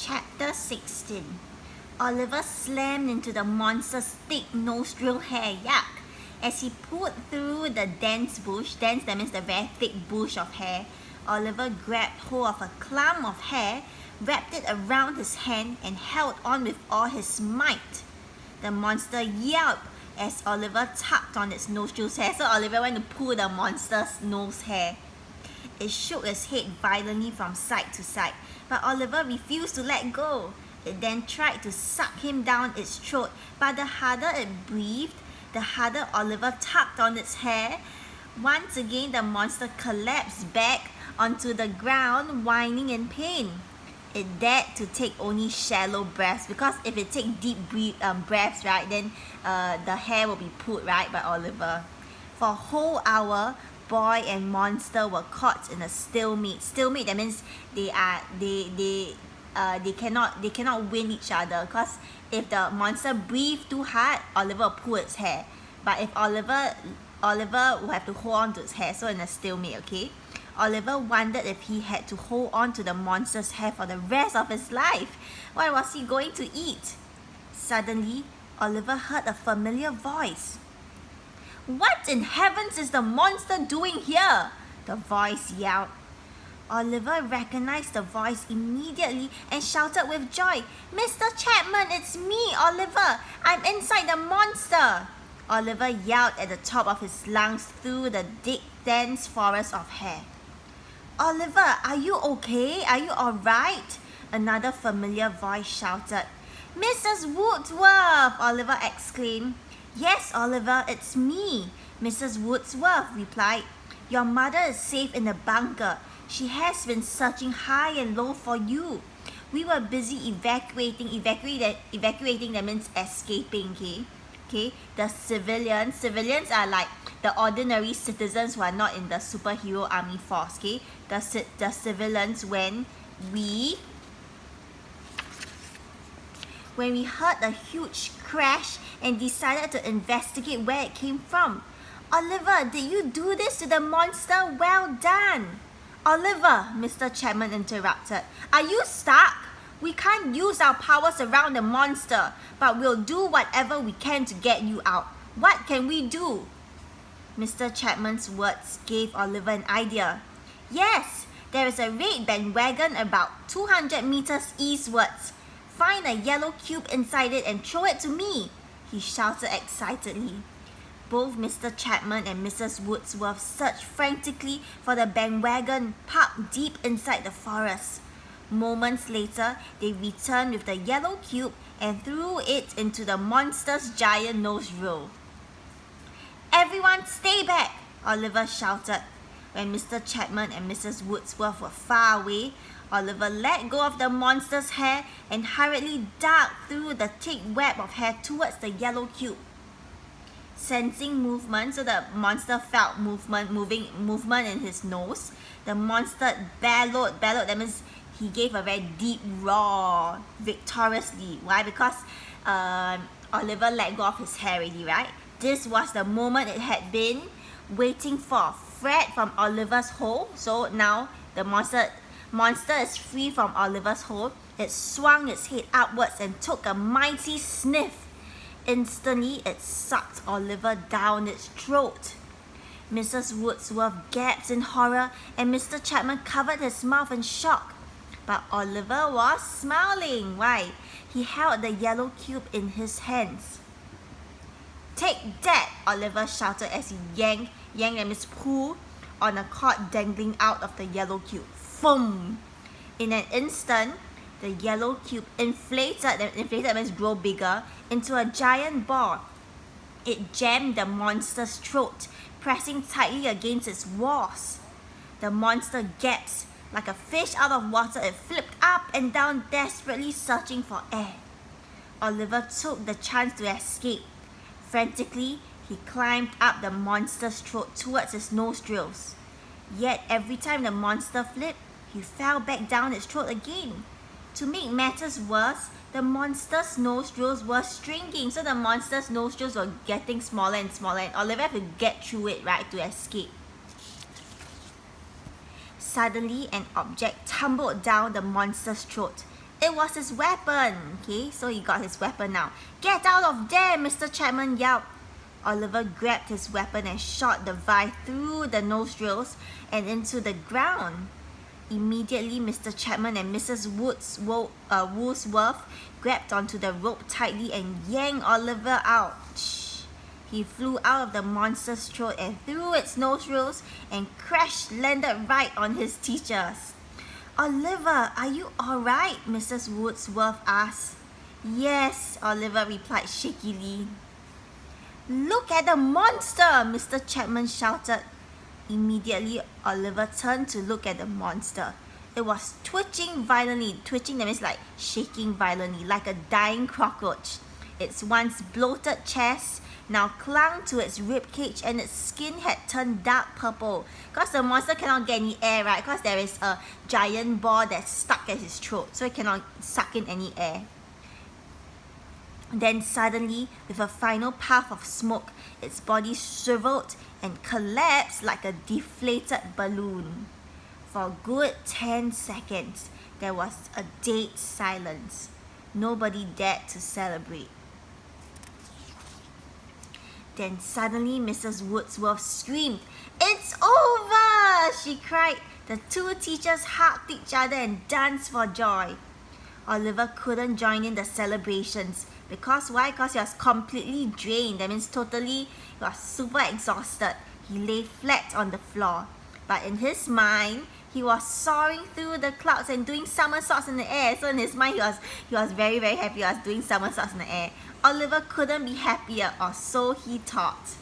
Chapter 16. Oliver slammed into the monster's thick nostril hair, yuck. As he pulled through the dense bush, dense that means the very thick bush of hair, Oliver grabbed hold of a clump of hair, wrapped it around his hand, and held on with all his might. The monster yelped as Oliver tugged on its nostrils hair. So Oliver went to pull the monster's nose hair. It shook its head violently from side to side, but Oliver refused to let go. It then tried to suck him down its throat, but the harder it breathed, the harder Oliver tugged on its hair. Once again, the monster collapsed back onto the ground, whining in pain. It dared to take only shallow breaths, because if it takes deep breaths, right, then the hair will be pulled right by Oliver. For a whole hour, boy and monster were caught in a stalemate. Stalemate, that means they cannot win each other, because if the monster breathed too hard, Oliver will pull its hair. But if Oliver will have to hold on to its hair, so in a stalemate, okay? Oliver wondered if he had to hold on to the monster's hair for the rest of his life. What was he going to eat? Suddenly, Oliver heard a familiar voice. "What in heavens is the monster doing here?" the voice yelled. Oliver recognized the voice immediately and shouted with joy, "Mr. Chapman, it's me, Oliver. I'm inside the monster." Oliver yelled at the top of his lungs through the thick, dense forest of hair. "Oliver, are you okay? Are you alright?" another familiar voice shouted. "Mrs. Woodsworth!" Oliver exclaimed. "Yes, Oliver, it's me," Mrs. Woodsworth replied. "Your mother is safe in the bunker. She has been searching high and low for you. We were busy evacuating, that means escaping, okay? The civilians are like the ordinary citizens who are not in the superhero army force, okay? The civilians, when we heard a huge crash and decided to investigate where it came from. Oliver, did you do this to the monster? Well done." "Oliver," Mr. Chapman interrupted, "are you stuck? We can't use our powers around the monster, but we'll do whatever we can to get you out. What can we do?" Mr. Chapman's words gave Oliver an idea. "Yes, there is a red bandwagon about 200 meters eastwards. Find a yellow cube inside it and throw it to me," he shouted excitedly. Both Mr. Chapman and Mrs. Woodsworth searched frantically for the bandwagon parked deep inside the forest. Moments later, they returned with the yellow cube and threw it into the monster's giant nostril. "Everyone stay back!" Oliver shouted. When Mr. Chapman and Mrs. Woodsworth were far away, Oliver let go of the monster's hair and hurriedly darted through the thick web of hair towards the yellow cube. Sensing movement, so the monster felt movement in his nose. The monster bellowed, that means he gave a very deep roar victoriously. Why? Because Oliver let go of his hair already, right? This was the moment it had been waiting for. Freed from Oliver's hold, so now the monster is free from Oliver's hold. It swung its head upwards and took a mighty sniff. Instantly, it sucked Oliver down its throat. Mrs. Woodsworth gasped in horror, and Mr. Chapman covered his mouth in shock. But Oliver was smiling. Why? He held the yellow cube in his hands. "Take that!" Oliver shouted as he yanked, that means pull, on a cord dangling out of the yellow cube. Boom! In an instant, the yellow cube inflated means grow bigger, into a giant ball. It jammed the monster's throat, pressing tightly against its walls. The monster gasped. Like a fish out of water, it flipped up and down, desperately searching for air. Oliver took the chance to escape. Frantically, he climbed up the monster's throat towards its nostrils. Yet every time the monster flipped, he fell back down its throat again. To make matters worse, the monster's nostrils were shrinking, so the monster's nostrils were getting smaller and smaller, and Oliver had to get through it, right, to escape. Suddenly, an object tumbled down the monster's throat. It was his weapon. Okay, so he got his weapon now. Get out of there, Mr. Chapman yelled. Oliver grabbed his weapon and shot the vice through the nostrils and into the ground. Immediately, Mr. Chapman and Mrs. Woolsworth grabbed onto the rope tightly and yanked Oliver out. He flew out of the monster's throat and through its nostrils and landed right on his teachers. Oliver, are you alright? Mrs. Woolsworth asked. Yes, Oliver replied shakily. Look at the monster, Mr. Chapman shouted. Immediately, Oliver turned to look at the monster. It was twitching violently. Twitching, that means like shaking violently, like a dying cockroach. Its once bloated chest now clung to its ribcage and its skin had turned dark purple. Because the monster cannot get any air, right? Because there is a giant ball that's stuck at his throat, so it cannot suck in any air. Then suddenly, with a final puff of smoke, its body shriveled and collapsed like a deflated balloon. For a good 10 seconds, there was a dead silence. Nobody dared to celebrate. Then suddenly Mrs. Woolsworth screamed, "It's over!" she cried. The two teachers hugged each other and danced for joy. Oliver couldn't join in the celebrations. Because why? Because he was completely drained. That means totally, he was super exhausted. He lay flat on the floor. But in his mind, he was soaring through the clouds and doing somersaults in the air. So in his mind, he was very, very happy. He was doing somersaults in the air. Oliver couldn't be happier, or so he thought.